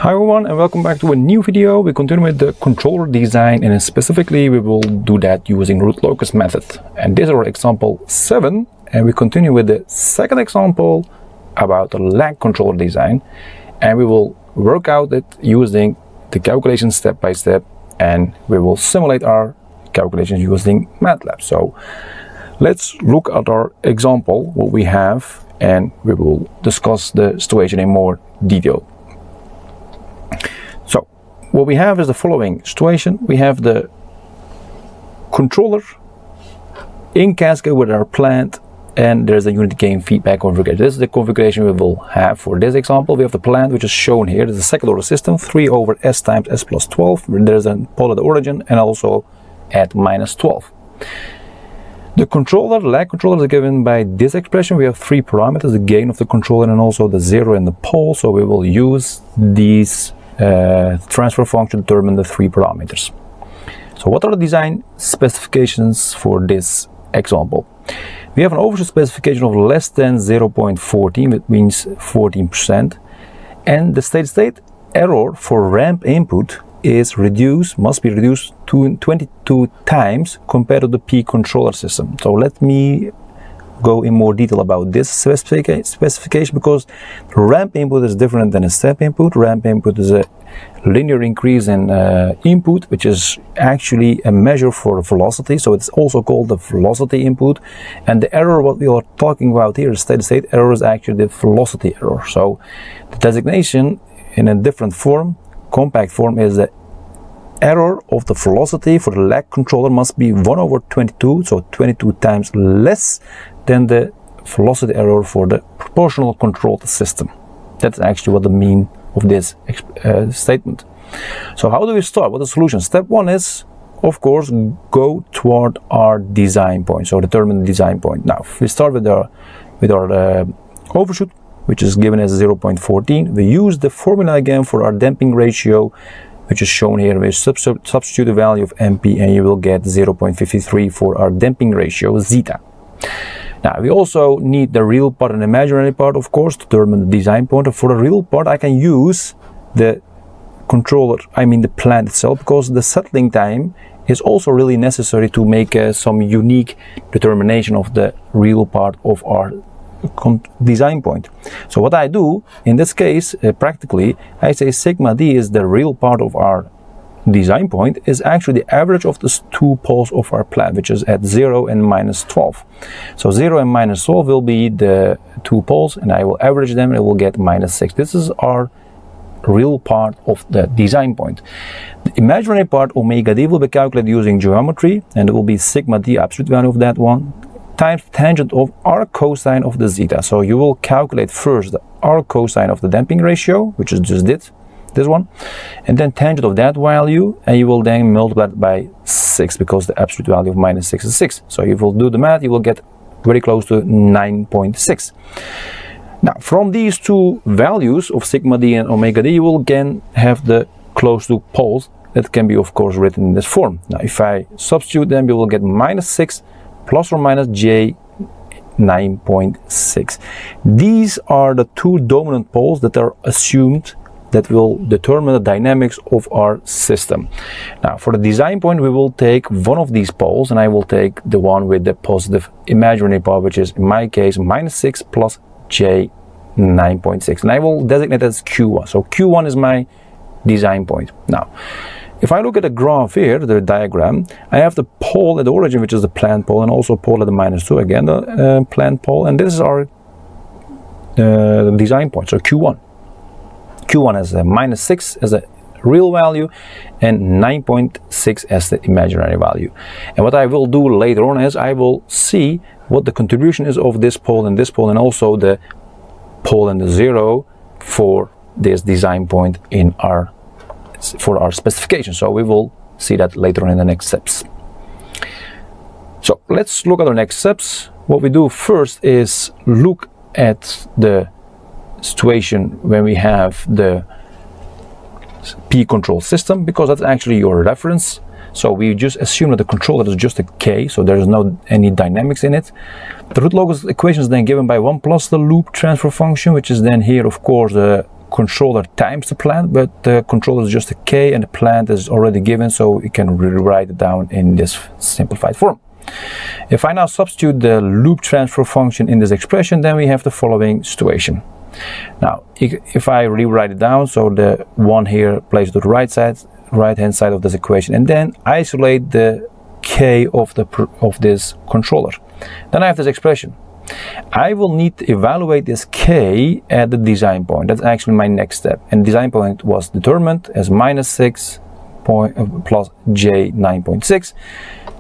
Hi everyone and welcome back to a new video. We continue with the controller design, and specifically we will do that using root locus method. And this is our example 7, and we continue with the second example about the lag controller design, and we will work out it using the calculation step by step, and we will simulate our calculations using MATLAB. So let's look at our example, what we have, and we will discuss the situation in more detail. So what we have is the following situation. We have the controller in cascade with our plant, and there's a unit gain feedback configuration. This is the configuration we will have for this example. We have the plant, which is shown here. There's a second order system, 3 over s times s plus 12. There's a pole at the origin and also at minus 12. The controller, lag controller, is given by this expression. We have 3 parameters, the gain of the controller and also the 0 in the pole. So we will use these transfer function to determine the 3 parameters. So what are the design specifications for this example? We have an overshoot specification of less than 0.14, that means 14%, and the state error for ramp input must be reduced to 22 times compared to the P controller system. So let me go in more detail about this specification, because ramp input is different than a step input. Ramp input is a linear increase in input, which is actually a measure for velocity, so it's also called the velocity input. And the error what we are talking about here, steady-state error, is actually the velocity error. So the designation in a different form, compact form, is the error of the velocity for the lag controller must be 1 over 22, so 22 times less than the velocity error for the proportional controlled system. That's actually what the mean of this statement. So how do we start? What is the solution? Step 1 is, of course, go toward our design point. So determine the design point. Now, if we start with our overshoot, which is given as 0.14, we use the formula again for our damping ratio, which is shown here. We substitute the value of MP, and you will get 0.53 for our damping ratio, zeta. Now, we also need the real part and imaginary part, of course, to determine the design point. For the real part, I can use the controller, the plant itself, because the settling time is also really necessary to make some unique determination of the real part of our design point. So what I do in this case, practically, I say sigma d is the real part of our design point, is actually the average of the 2 poles of our plant, which is at 0 and minus 12. So 0 and minus 12 will be the 2 poles, and I will average them and I will get minus 6. This is our real part of the design point. The imaginary part, omega d, will be calculated using geometry, and it will be sigma d, absolute value of that one, times tangent of arc cosine of the zeta. So you will calculate first the arc cosine of the damping ratio, which is just this one, and then tangent of that value, and you will then multiply it by 6, because the absolute value of minus 6 is 6. So if you will do the math, you will get very close to 9.6. Now, from these 2 values of sigma d and omega d, you will again have the close to poles that can be, of course, written in this form. Now, if I substitute them, you will get minus 6 plus or minus j 9.6. These are the 2 dominant poles that are assumed that will determine the dynamics of our system. Now, for the design point, we will take one of these poles, and I will take the one with the positive imaginary part, which is in my case minus 6 plus j 9.6, and I will designate as Q1. So Q1 is my design point. Now, if I look at the graph here, the diagram, I have the pole at the origin, which is the plant pole, and also pole at the minus 2, again the plant pole, and this is our design point, so Q1. Q1 has a minus 6 as a real value and 9.6 as the imaginary value. And what I will do later on is I will see what the contribution is of this pole, and also the pole and the 0 for this design point for our specification. So we will see that later on in the next steps. So let's look at our next steps. What we do first is look at the situation when we have the P control system, because that's actually your reference. So we just assume that the controller is just a K, so there is no any dynamics in it. The root locus equation is then given by 1 plus the loop transfer function, which is then here, of course, the controller times the plant, but the controller is just a k and the plant is already given, so you can rewrite it down in this simplified form. If I now substitute the loop transfer function in this expression, then we have the following situation. Now, if I rewrite it down, so the 1 here placed to the right hand side of this equation, and then isolate the k of this controller, then I have this expression. I will need to evaluate this k at the design point. That's actually my next step. And design point was determined as -6 plus j 9.6.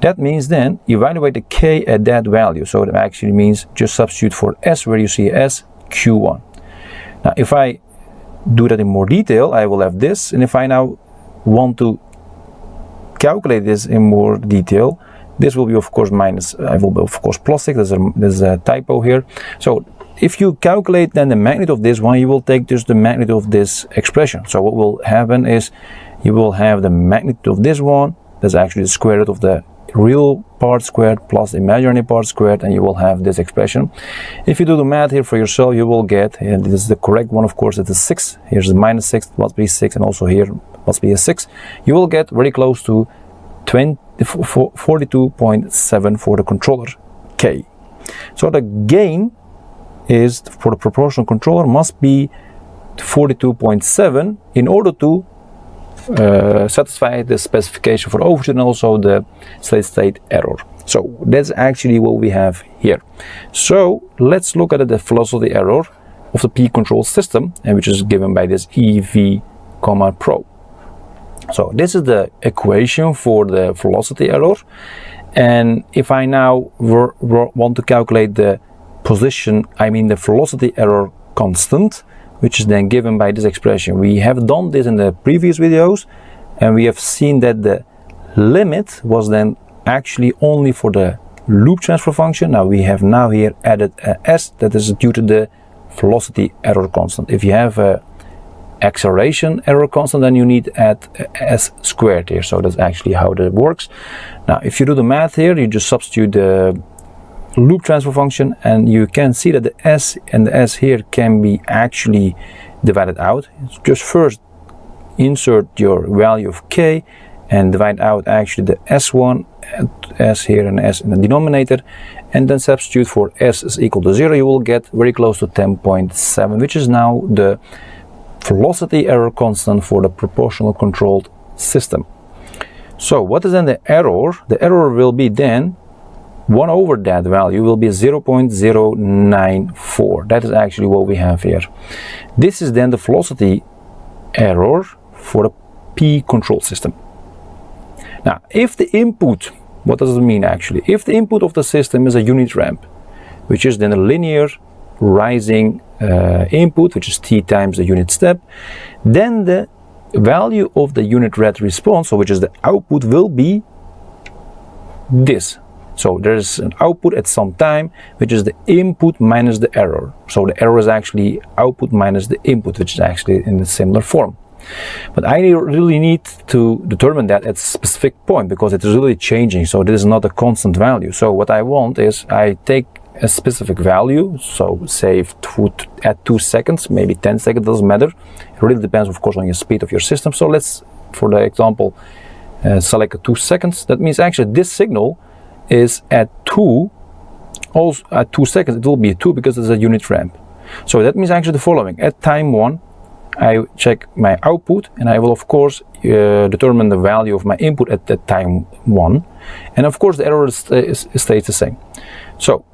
That means then evaluate the k at that value. So that actually means just substitute for s where you see s, q1. Now if I do that in more detail, I will have this. And if I now want to calculate this in more detail, this will be of course I will be of course +6, there's a typo here. So if you calculate then the magnitude of this one, you will take just the magnitude of this expression. So what will happen is you will have the magnitude of this one, that's actually the square root of the real part squared plus the imaginary part squared, and you will have this expression. If you do the math here for yourself, you will get, and this is the correct one of course, it's a 6, here's the -6, must be 6, and also here must be a 6. You will get very close to 42.7 for the controller k. So the gain is for the proportional controller must be 42.7 in order to satisfy the specification for overshoot and also the state error. So that's actually what we have here. So let's look at the velocity error of the P control system, and which is given by this EV, Pro. So this is the equation for the velocity error, and if I now want to calculate the position, I mean the velocity error constant, which is then given by this expression. We have done this in the previous videos, and we have seen that the limit was then actually only for the loop transfer function. Now we have now here added a s, that is due to the velocity error constant. If you have a acceleration error constant, then you need to add s squared here. So that's actually how that works. Now if you do the math here, you just substitute the loop transfer function, and you can see that the s and the s here can be actually divided out. Just first insert your value of k and divide out actually the s1, s here and s in the denominator, and then substitute for s is equal to 0. You will get very close to 10.7, which is now the velocity error constant for the proportional controlled system. So what is then the error? The error will be then 1 over that value will be 0.094. That is actually what we have here. This is then the velocity error for the P control system. Now if the input, what does it mean actually? If the input of the system is a unit ramp, which is then a linear rising input, which is t times the unit step, then the value of the unit rate response, so which is the output, will be this. So there is an output at some time, which is the input minus the error. So the error is actually output minus the input, which is actually in a similar form. But I really need to determine that at a specific point, because it is really changing. So this is not a constant value. So what I want is I take a specific value, so say at 2 seconds, maybe 10 seconds, doesn't matter. It really depends of course on your speed of your system. So let's, for the example, select 2 seconds. That means actually this signal is at 2, also at 2 seconds it will be a 2 because it's a unit ramp. So that means actually the following: at time 1 I check my output, and I will of course determine the value of my input at that time 1, and of course the error stays the same. So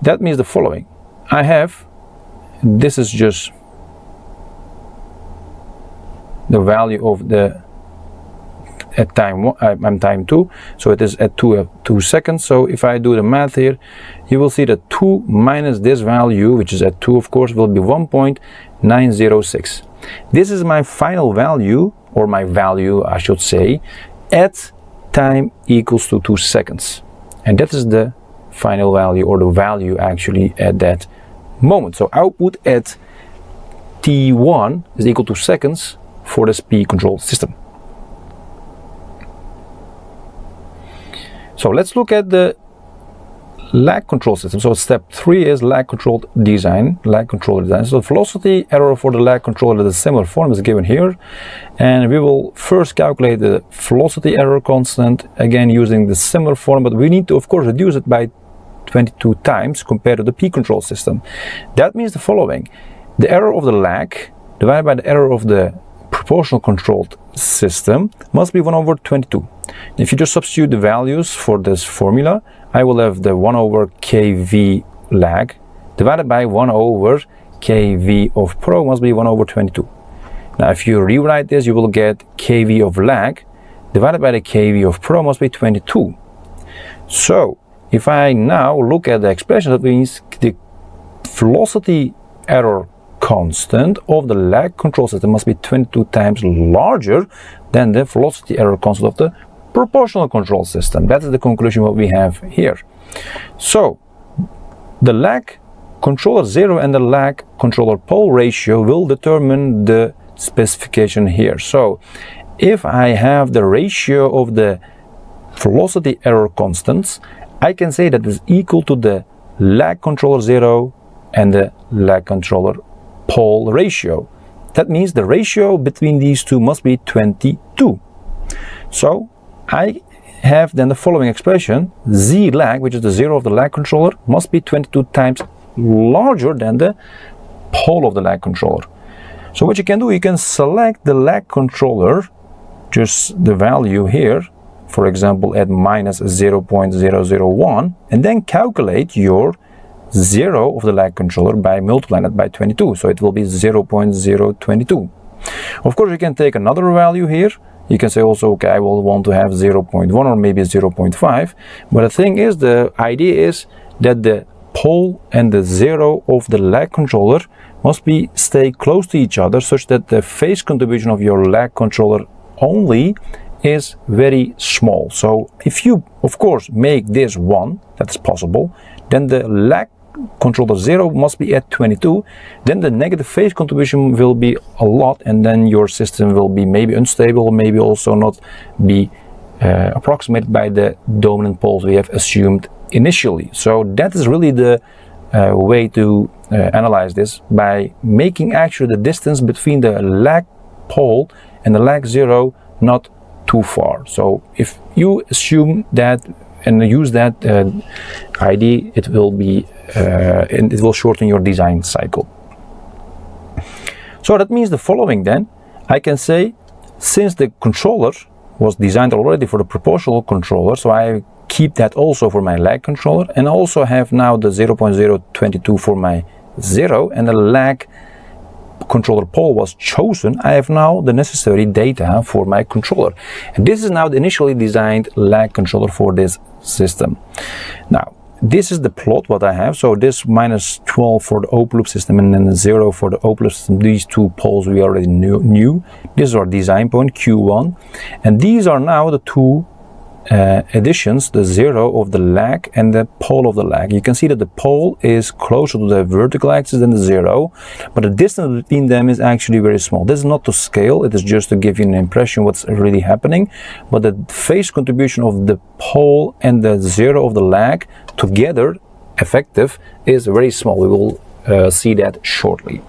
that means the following: I have, this is just the value of the at time 1, I'm time 2, so it is at 2 seconds. So if I do the math here, you will see that 2 minus this value, which is at 2 of course, will be 1.906. This is my final value, or my value I should say, at time equals to 2 seconds, and that is the final value, or the value actually at that moment. So output at t1 is equal to seconds for this P control system. So let's look at the lag control system. So step 3 is lag control design, lag controller design. So the velocity error for the lag controller, the similar form is given here, and we will first calculate the velocity error constant, again using the similar form, but we need to of course reduce it by 22 times compared to the P control system. That means the following: the error of the lag divided by the error of the proportional controlled system must be 1 over 22. If you just substitute the values for this formula, I will have the 1 over kV lag divided by 1 over kV of pro must be 1 over 22. Now if you rewrite this, you will get kV of lag divided by the kV of pro must be 22. So if I now look at the expression, that means the velocity error constant of the lag control system must be 22 times larger than the velocity error constant of the proportional control system. That is the conclusion what we have here. So the lag controller 0 and the lag controller pole ratio will determine the specification here. So if I have the ratio of the velocity error constants, I can say that is equal to the lag controller 0 and the lag controller pole ratio. That means the ratio between these two must be 22. So I have then the following expression: Z lag, which is the 0 of the lag controller, must be 22 times larger than the pole of the lag controller. So what you can do, you can select the lag controller, just the value here, for example at minus 0.001, and then calculate your 0 of the lag controller by multiplying it by 22. So it will be 0.022. Of course, you can take another value here. You can say also, okay, I will want to have 0.1 or maybe 0.5. But the thing is, the idea is that the pole and the 0 of the lag controller must stay close to each other, such that the phase contribution of your lag controller only is very small. So if you, of course, make this 1, that's possible, then the lag controller 0 must be at 22, then the negative phase contribution will be a lot, and then your system will be maybe unstable, maybe also not be approximated by the dominant poles we have assumed initially. So that is really the way to analyze this, by making actually the distance between the lag pole and the lag 0 not too far. So if you assume that and use that idea, it will be and it will shorten your design cycle. So that means the following then: I can say, since the controller was designed already for the proportional controller, so I keep that also for my lag controller, and also have now the 0.022 for my 0, and the lag controller pole was chosen, I have now the necessary data for my controller. And this is now the initially designed lag controller for this system. Now, this is the plot what I have. So this minus 12 for the open loop system and then 0 for the open loop system. These two poles we already knew. This is our design point, Q1. And these are now the two additions, the 0 of the lag and the pole of the lag. You can see that the pole is closer to the vertical axis than the 0, but the distance between them is actually very small. This is not to scale, it is just to give you an impression what's really happening, but the phase contribution of the pole and the 0 of the lag together, effective, is very small. We will see that shortly.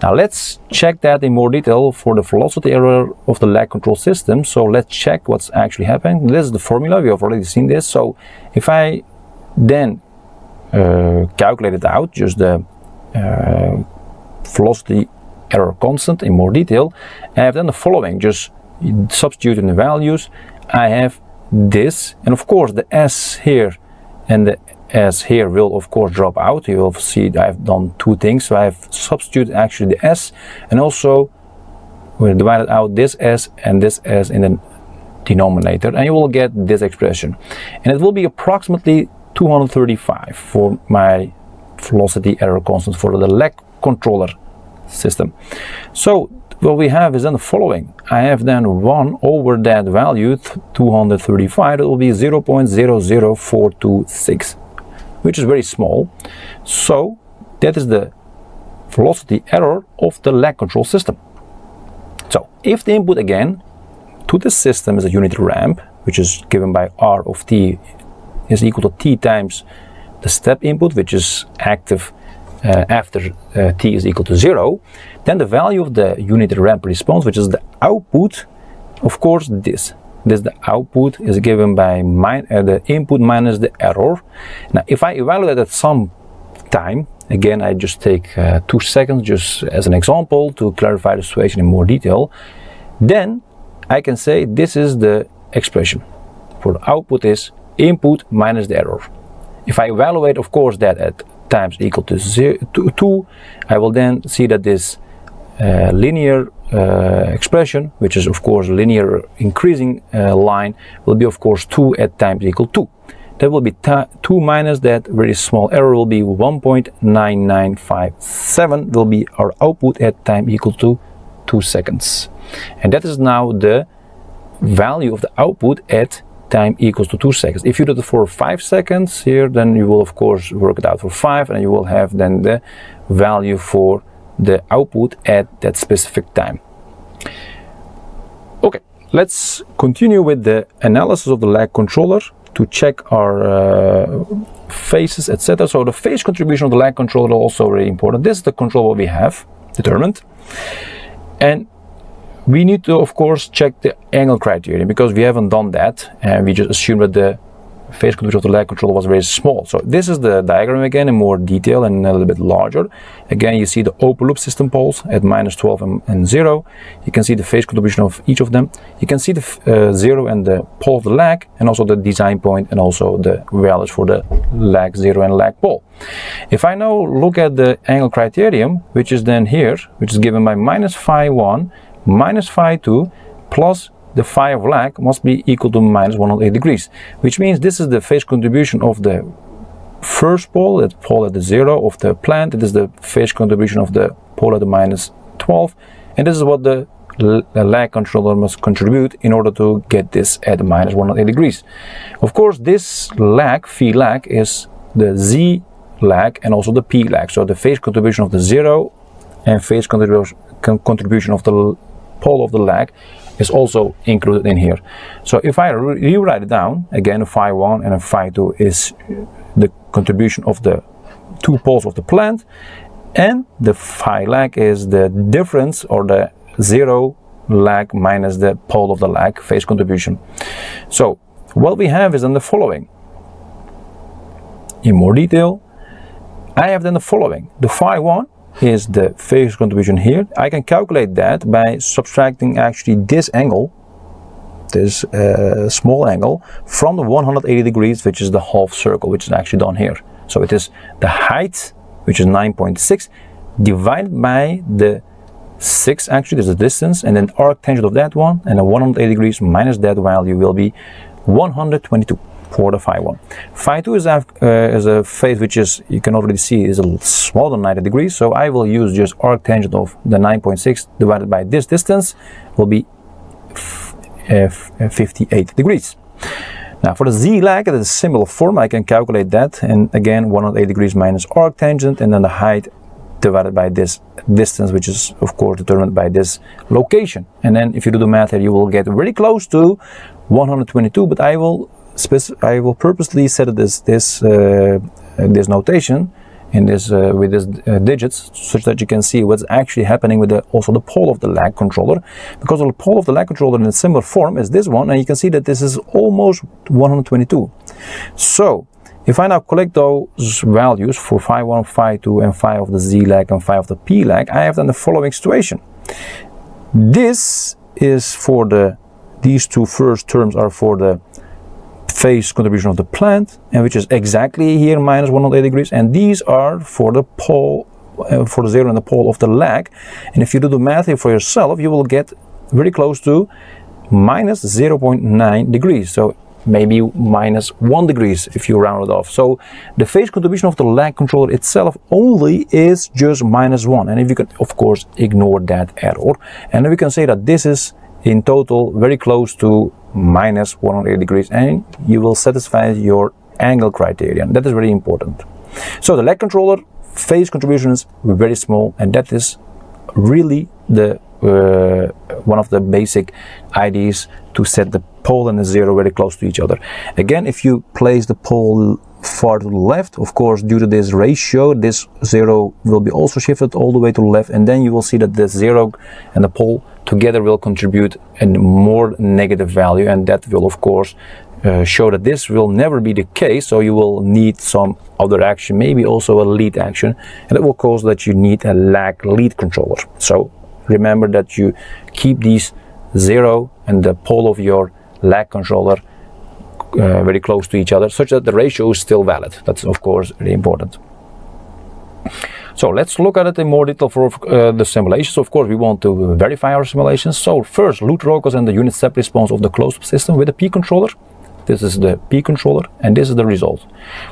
Now let's check that in more detail for the velocity error of the lag control system. So let's check what's actually happening. This is the formula, we have already seen this. So if I then calculate it out, just the velocity error constant in more detail, I have done the following: just substitute in the values. I have this, and of course the S here and the S here will of course drop out. You will see I've done two things. So I have substituted actually the S, and also we divided out this S and this S in the denominator, and you will get this expression, and it will be approximately 235 for my velocity error constant for the lag controller system. So what we have is then the following: I have then 1 over that value, 235, it will be 0.00426, which is very small. So that is the velocity error of the lag control system. So if the input again to the system is a unit ramp, which is given by R of t is equal to t times the step input, which is active after t is equal to 0, then the value of the unit ramp response, which is the output, of course this the output is given by the input minus the error. Now if I evaluate at some time, again I just take 2 seconds just as an example to clarify the situation in more detail, then I can say this is the expression for the output is input minus the error. If I evaluate, of course, that at times equal to 2, I will then see that this linear expression, which is of course linear increasing line, will be of course 2 at times equal 2. That will be 2 minus that very small error will be 1.9957 will be our output at time equal to 2 seconds. And that is now the value of the output at time equals to 2 seconds. If you do it for 5 seconds here, then you will of course work it out for 5, and you will have then the value for the output at that specific time. Okay, let's continue with the analysis of the lag controller to check our phases, etc. So the phase contribution of the lag controller is also very important. This is the control we have determined, and we need to of course check the angle criterion, because we haven't done that and we just assumed that the phase contribution of the lag controller was very small. So this is the diagram again in more detail and a little bit larger. Again, you see the open loop system poles at -12 and 0. You can see the phase contribution of each of them. You can see the 0 and the pole of the lag, and also the design point, and also the values for the lag 0 and lag pole. If I now look at the angle criterion, which is then here, which is given by -phi1 minus phi2 plus the phi of lag must be equal to -108 degrees, which means this is the phase contribution of the first pole at the 0 of the plant. It is the phase contribution of the pole at the -12, and this is what the lag controller must contribute in order to get this at -108 degrees. Of course, this lag, phi lag, is the z lag and also the p lag. So the phase contribution of the 0 and phase contribution of the pole of the lag is also included in here. So if I rewrite it down, again, a phi1 and a phi2 is the contribution of the two poles of the plant, and the phi lag is the difference, or the 0 lag minus the pole of the lag phase contribution. So what we have is then the following. In more detail, I have then the following. The phi1 is the phase contribution here. I can calculate that by subtracting actually this angle, this small angle, from the 180 degrees, which is the half circle, which is actually done here. So it is the height, which is 9.6, divided by the 6, actually there's a distance, and then arc tangent of that one, and the 180 degrees minus that value will be 122 for the phi1. Phi2 is a phase which is, you can already see, is a little smaller than 90 degrees, so I will use just arc tangent of the 9.6 divided by this distance will be 58 degrees. Now for the z lag, it is a similar form. I can calculate that, and again 180 degrees minus arc tangent, and then the height divided by this distance, which is of course determined by this location. And then if you do the math here, you will get very close to 122, but I will purposely set this notation in this with these digits, such that you can see what's actually happening with also the pole of the lag controller, because the pole of the lag controller in a similar form is this one, and you can see that this is almost 122. So if I now collect those values for phi1, phi2, and phi of the z lag and phi of the p lag, I have then the following situation. This is for these two first terms are for the phase contribution of the plant, and which is exactly here minus 180 degrees, and these are for the pole, for the 0 and the pole of the lag. And if you do the math here for yourself, you will get very close to minus 0.9 degrees. So maybe minus 1 degrees if you round it off. So the phase contribution of the lag controller itself only is just -1, and if you can of course ignore that error, and then we can say that this is in total very close to minus 180 degrees, and you will satisfy your angle criterion. That is very important. So the lag controller phase contribution is very small, and that is really the one of the basic ideas to set the pole and the zero very close to each other. Again, if you place the pole far to the left, of course, due to this ratio, this zero will be also shifted all the way to the left, and then you will see that the zero and the pole together will contribute a more negative value, and that will of course show that this will never be the case. So you will need some other action, maybe also a lead action, and it will cause that you need a lag lead controller. So remember that you keep these zero and the pole of your lag controller very close to each other, such that the ratio is still valid. That's of course very important. So let's look at it in more detail for the simulations. Of course, we want to verify our simulations. So first, load Locus and the unit step response of the closed system with a P controller. This is the P controller, and this is the result.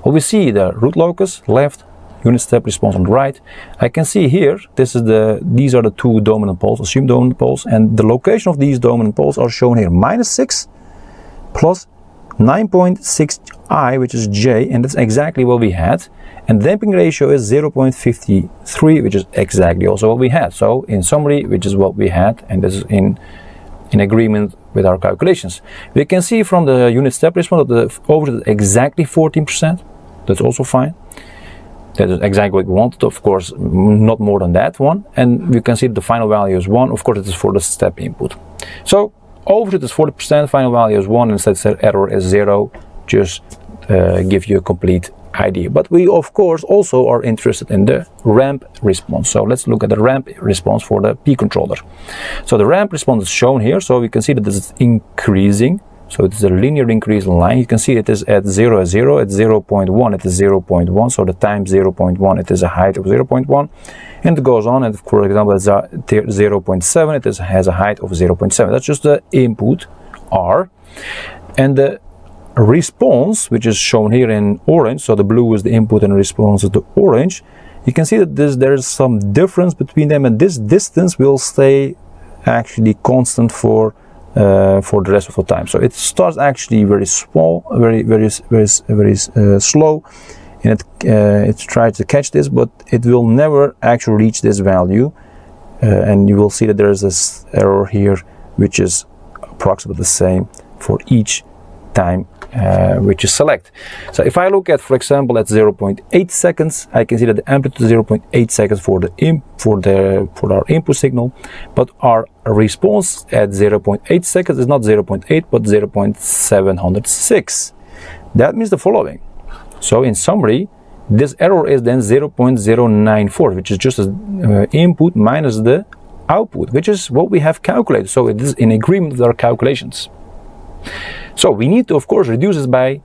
Well, we see the root locus left, unit step response on the right. I can see here, these are the two dominant poles, assumed dominant poles, and the location of these dominant poles are shown here: -6 plus 9.6i, which is j, and that's exactly what we had. And damping ratio is 0.53, which is exactly also what we had. So in summary, which is what we had, and this is in agreement with our calculations. We can see from the unit step response that the overshoot is exactly 14%. That's also fine. That is exactly what we wanted, of course, not more than that one. And we can see that the final value is 1. Of course, it is for the step input. So overshoot is 40%, final value is 1, and set error is 0. Just give you a complete idea. But we of course also are interested in the ramp response. So let's look at the ramp response for the P controller. So the ramp response is shown here. So we can see that this is increasing. So it is a linear increase line. You can see it is at 0, at 0.1, it is 0.1. So the time 0.1, it is a height of 0.1. And it goes on, and for example, it's 0.7, it has a height of 0.7. That's just the input R. And the response, which is shown here in orange, so the blue is the input and response is the orange. You can see that there is some difference between them, and this distance will stay actually constant for the rest of the time. So it starts actually very small, very slow, and it tries to catch this, but it will never actually reach this value, and you will see that there is this error here, which is approximately the same for each time which you select. So if I look at, for example, at 0.8 seconds, I can see that the amplitude is 0.8 seconds for our input signal, but our response at 0.8 seconds is not 0.8 but 0.706. That means the following. So in summary, this error is then 0.094, which is just the input minus the output, which is what we have calculated. So it is in agreement with our calculations. So we need to, of course, reduce this by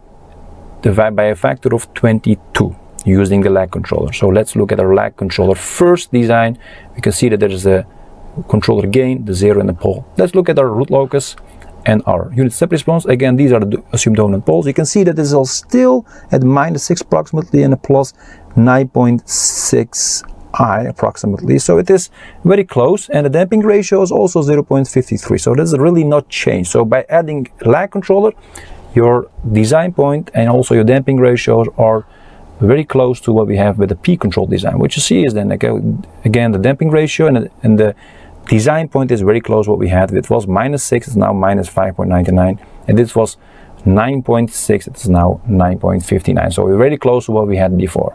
a factor of 22 using the lag controller. So let's look at our lag controller first design. We can see that there is a controller gain, the zero and the pole. Let's look at our root locus and our unit step response. Again, these are the assumed dominant poles. You can see that this is all still at -6 approximately and a plus 9.6i approximately. So it is very close, and the damping ratio is also 0.53. So this is really not changed. So by adding lag controller, your design point and also your damping ratios are very close to what we have with the P control design. What you see is then again the damping ratio and the design point is very close what we had. It was -6, it's now -5.99, and this was 9.6, it's now 9.59. So we're very close to what we had before.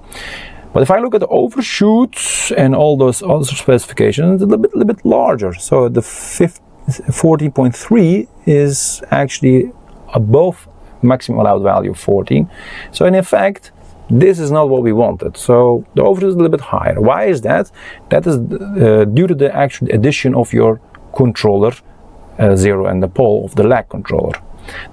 But if I look at the overshoots and all those other specifications, it's a little bit larger. So the 14.3 is actually above maximum allowed value of 14. So in fact, this is not what we wanted. So the overshoot is a little bit higher. Why is that? That is due to the actual addition of your controller zero and the pole of the lag controller.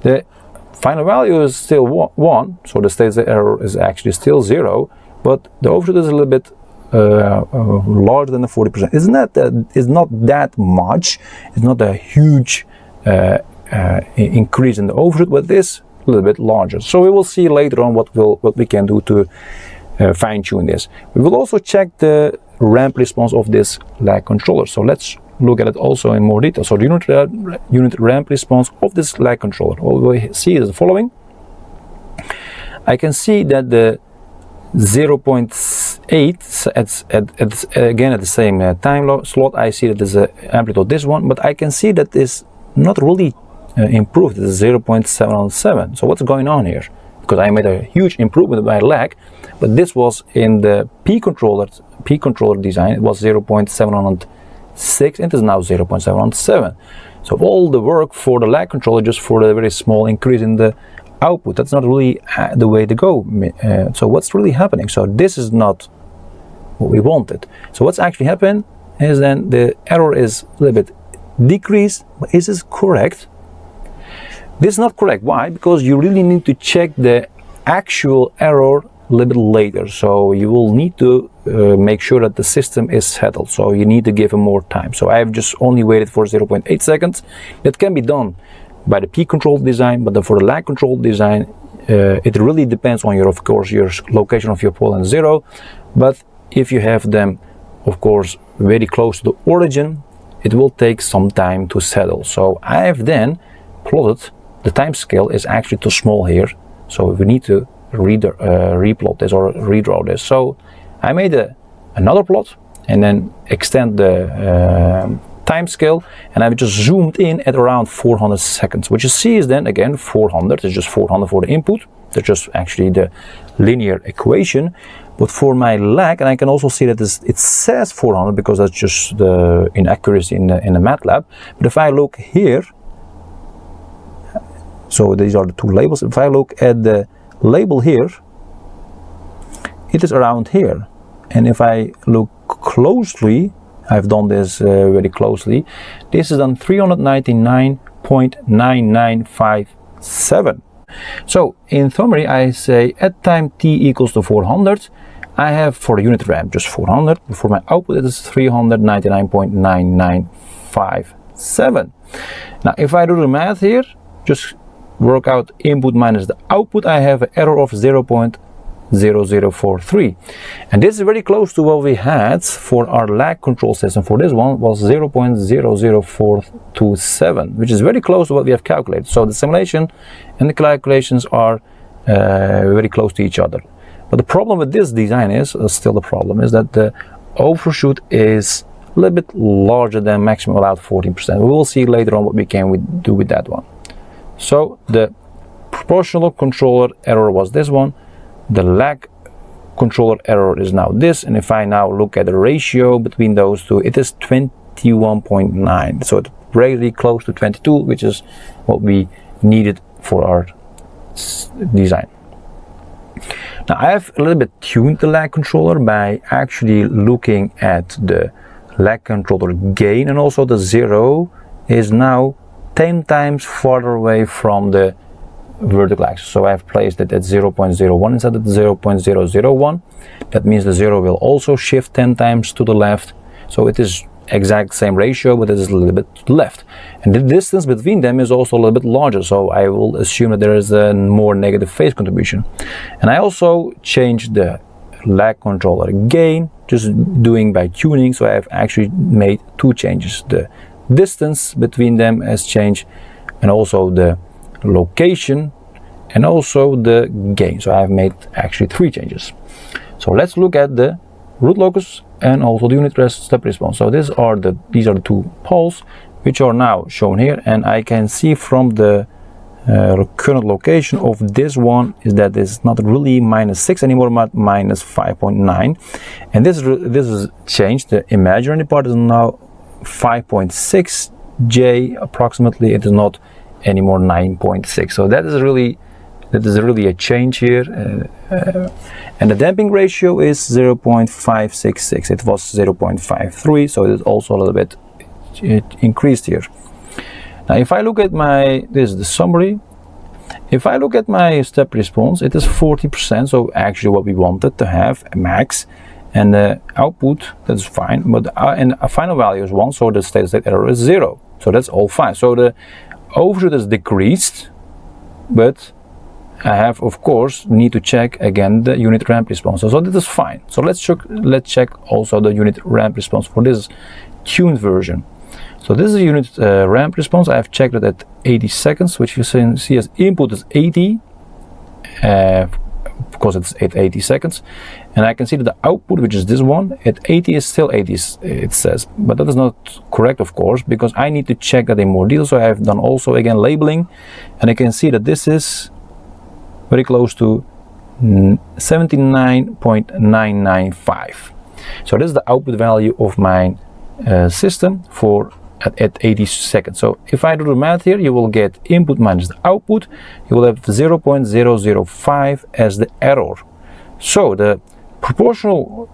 The final value is still 1, so the state error is actually still 0, but the overshoot is a little bit larger than the 40%. It's not that much. It's not a huge increase in the overshoot, but it is a little bit larger. So we will see later on what we can do to fine-tune this. We will also check the ramp response of this lag controller. So let's look at it also in more detail. So the unit ramp response of this lag controller. All we see is the following. I can see that the 0.6 8 again at the same time slot, I see that there's an amplitude this one, but I can see that it's not really improved. It's 0.717. So what's going on here? Because I made a huge improvement by lag, but this was in the P controller design. It was 0.706 and it is now 0.717. So all the work for the lag controller just for the very small increase in the output. That's not really the way to go. So what's really happening? So this is not what we wanted. So what's actually happened is then the error is a little bit decreased. But is this correct? This is not correct. Why? Because you really need to check the actual error a little bit later. So you will need to make sure that the system is settled. So you need to give him more time. So I have just only waited for 0.8 seconds. That can be done by the P control design, but for the lag control design, it really depends on of course, your location of your pole and 0. But if you have them, of course, very close to the origin, it will take some time to settle. So I have then plotted the time scale is actually too small here, so we need to replot this or redraw this. So I made another plot and then extend the time scale, and I've just zoomed in at around 400 seconds. What you see is then again 400 is just 400 for the input. That's just actually the linear equation. But for my lag, and I can also see that it says 400 because that's just the inaccuracy in the MATLAB. But if I look here, so these are the two labels. If I look at the label here, it is around here. And if I look closely, I've done this very closely. This is on 399.9957. So in summary, I say at time t equals to 400, I have for the unit ramp just 400. For my output, it is 399.9957. Now, if I do the math here, just work out input minus the output, I have an error of 0.0043, and this is very close to what we had for our lag control system. For this one was 0.00427, which is very close to what we have calculated. So the simulation and the calculations are very close to each other. But the problem with this design is still the problem is that the overshoot is a little bit larger than maximum allowed 14%. We will see later on what we can do with that one. So the proportional controller error was this one. The lag controller error is now this, and if I now look at the ratio between those two, it is 21.9. So it's really close to 22, which is what we needed for our design. Now I have a little bit tuned the lag controller by actually looking at the lag controller gain, and also the 0 is now 10 times farther away from the vertical axis. So I have placed it at 0.01 instead of 0.001. That means the 0 will also shift 10 times to the left. So it is exact same ratio, but it is a little bit left. And the distance between them is also a little bit larger. So I will assume that there is a more negative phase contribution. And I also changed the lag controller gain, just doing by tuning. So I have actually made two changes. The distance between them has changed, and also the location, and also the gain. So I have made actually three changes. So let's look at the root locus and also the unit step response. So these are the two poles which are now shown here, and I can see from the current location of this one is that it's not really -6 anymore, but -5.9, and this is changed. The imaginary part is now 5.6 J approximately. It is not anymore 9.6. So that is really a change here. And the damping ratio is 0.566. It was 0.53, so it is also a little bit increased here. Now if I look at this is the summary. If I look at my step response, it is 40%, so actually what we wanted to have, a max. And the output, that's fine, but and a final value is 1, so the steady state error is 0. So that's all fine. So the overshoot is decreased, but I have, of course, need to check again the unit ramp response. So this is fine. So let's check also the unit ramp response for this tuned version. So this is a unit ramp response. I have checked it at 80 seconds, which you see as input is 80. because it's at 80 seconds, and I can see that the output, which is this one, at 80 is still 80, it says, but that is not correct, of course, because I need to check that in more detail. So I have done also again labeling, and I can see that this is very close to 79.995. so this is the output value of my system for at 80 seconds. So if I do the math here, you will get input minus the output. You will have 0.005 as the error. So the proportional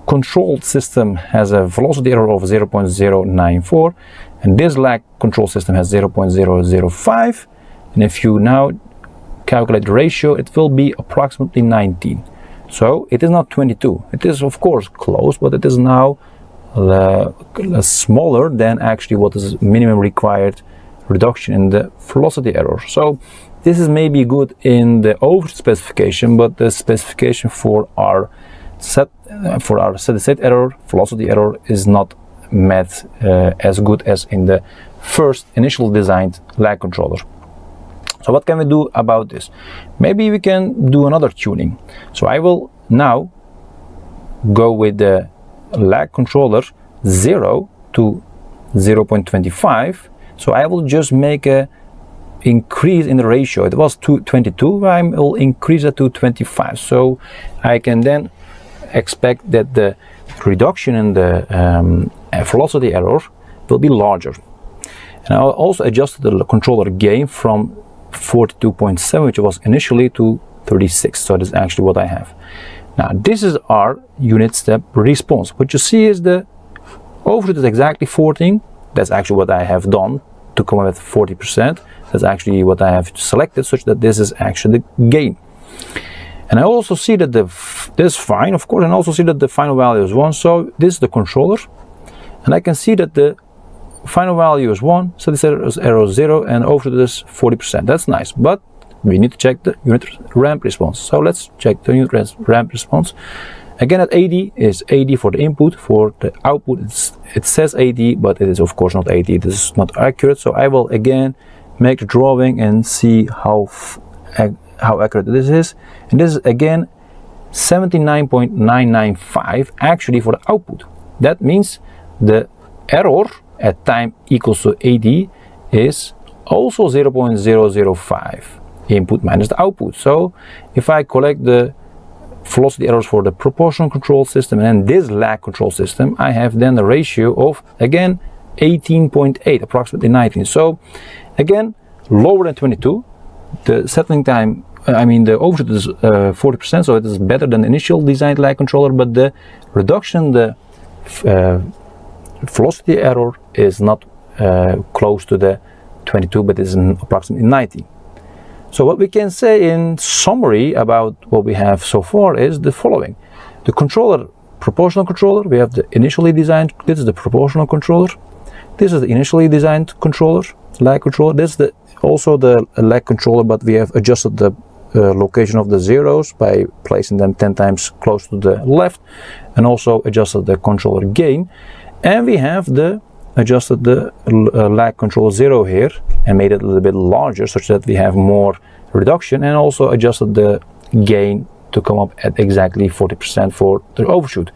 controlled system has a velocity error of 0.094, and this lag control system has 0.005. And if you now calculate the ratio, it will be approximately 19. So it is not 22. It is of course close, but it is now smaller than actually what is minimum required reduction in the velocity error. So this is maybe good in the overshoot specification, but the specification for our steady state error, velocity error, is not met as good as in the first initial designed lag controller. So what can we do about this? Maybe we can do another tuning. So I will now go with the lag controller 0 to 0.25. So I will just make a increase in the ratio. It was 22, I will increase it to 25. So I can then expect that the reduction in the velocity error will be larger. And I'll also adjust the controller gain from 42.7, which was initially, to 36. So this is actually what I have. Now this is our unit step response. What you see is the overshoot is exactly 14. That's actually what I have done to come up with 40%. That's actually what I have selected, such that this is actually the gain. And I also see that this is fine, of course, and also see that the final value is 1. So this is the controller, and I can see that the final value is 1, so this error is 0, and overshoot is 40%. That's nice, but we need to check the unit ramp response. So let's check the unit ramp response. Again, at 80 is 80 for the input. For the output, it says 80, but it is of course not 80. This is not accurate. So I will again make the drawing and see how accurate this is. And this is again 79.995 actually for the output. That means the error at time equals to 80 is also 0.005 input minus the output. So if I collect the velocity errors for the proportional control system and then this lag control system, I have then the ratio of again 18.8, approximately 19. So again, lower than 22. The settling time, the overshoot is 40%, so it is better than the initial designed lag controller, but the reduction, the velocity error is not close to the 22, but is approximately 90. So what we can say in summary about what we have so far is the following. The controller, proportional controller, we have the initially designed, this is the proportional controller. This is the initially designed controller, lag controller. This is also the lag controller, but we have adjusted the location of the zeros by placing them 10 times close to the left, and also adjusted the controller gain. And we have adjusted the lag control 0 here and made it a little bit larger, such that we have more reduction, and also adjusted the gain to come up at exactly 40% for the overshoot.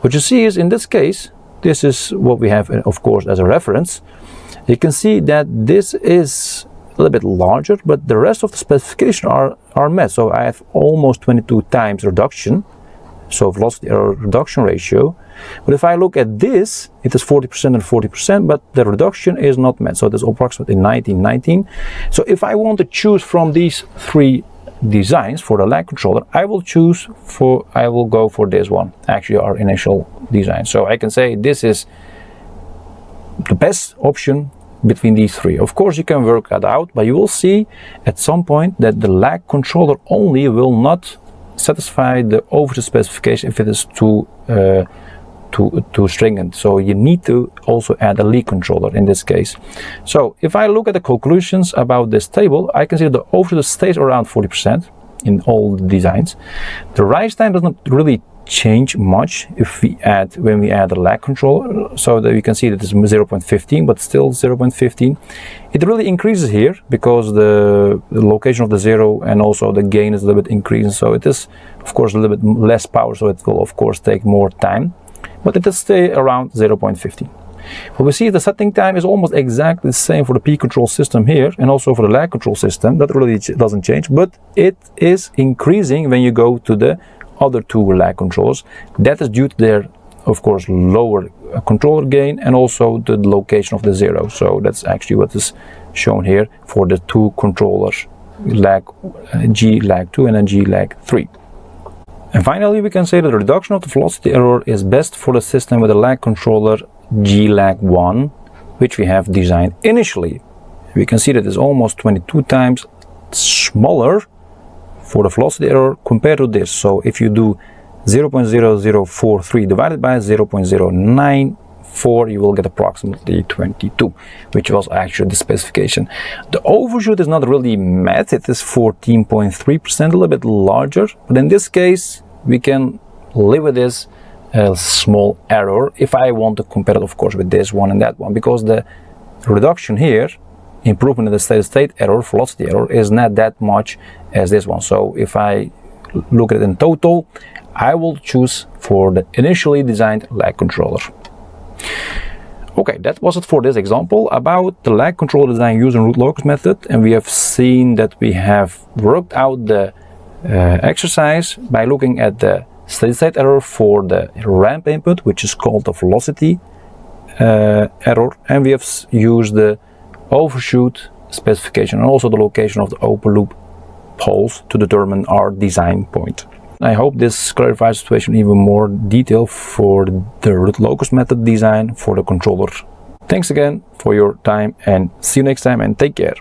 What you see is, in this case, this is what we have, of course, as a reference. You can see that this is a little bit larger, but the rest of the specification are met. So I have almost 22 times reduction, so velocity error reduction ratio. But if I look at this, it is 40% and 40%, but the reduction is not met. So it is approximately 19. So if I want to choose from these three designs for the lag controller, I will go for this one, actually our initial design. So I can say this is the best option between these three. Of course, you can work that out, but you will see at some point that the lag controller only will not satisfy the overshoot specification if it is too stringent. So you need to also add a lead controller in this case. So if I look at the conclusions about this table, I can see that the overshoot stays around 40% in all the designs. The rise time does not really change much if we add when we add a lag controller, so that you can see that it's 0.15, but still 0.15. It really increases here because the location of the 0 and also the gain is a little bit increasing, so it is of course a little bit less power, so it will of course take more time, but it will stay around 0.15. But we see the setting time is almost exactly the same for the P control system here and also for the lag control system. That really doesn't change, but it is increasing when you go to the other two lag controllers. That is due to their, of course, lower controller gain and also the location of the 0. So that's actually what is shown here for the two controllers, lag G lag 2 and then G lag 3. And finally, we can say that the reduction of the velocity error is best for the system with a lag controller G lag 1, which we have designed initially. We can see that it's almost 22 times smaller for the velocity error compared to this. So if you do 0.0043 divided by 0.094, you will get approximately 22, which was actually the specification. The overshoot is not really met, it is 14.3%, a little bit larger, but in this case we can live with this small error if I want to compare it, of course, with this one and that one, because the reduction here, improvement in the steady state error, velocity error, is not that much as this one. So if I look at it in total, I will choose for the initially designed lag controller. Okay, that was it for this example about the lag controller design using root locus method, and we have seen that we have worked out the exercise by looking at the steady state error for the ramp input, which is called the velocity error, and we have used the overshoot specification and also the location of the open loop poles to determine our design point. I hope this clarifies the situation even more detail for the root locus method design for the controller. Thanks again for your time and see you next time, and take care.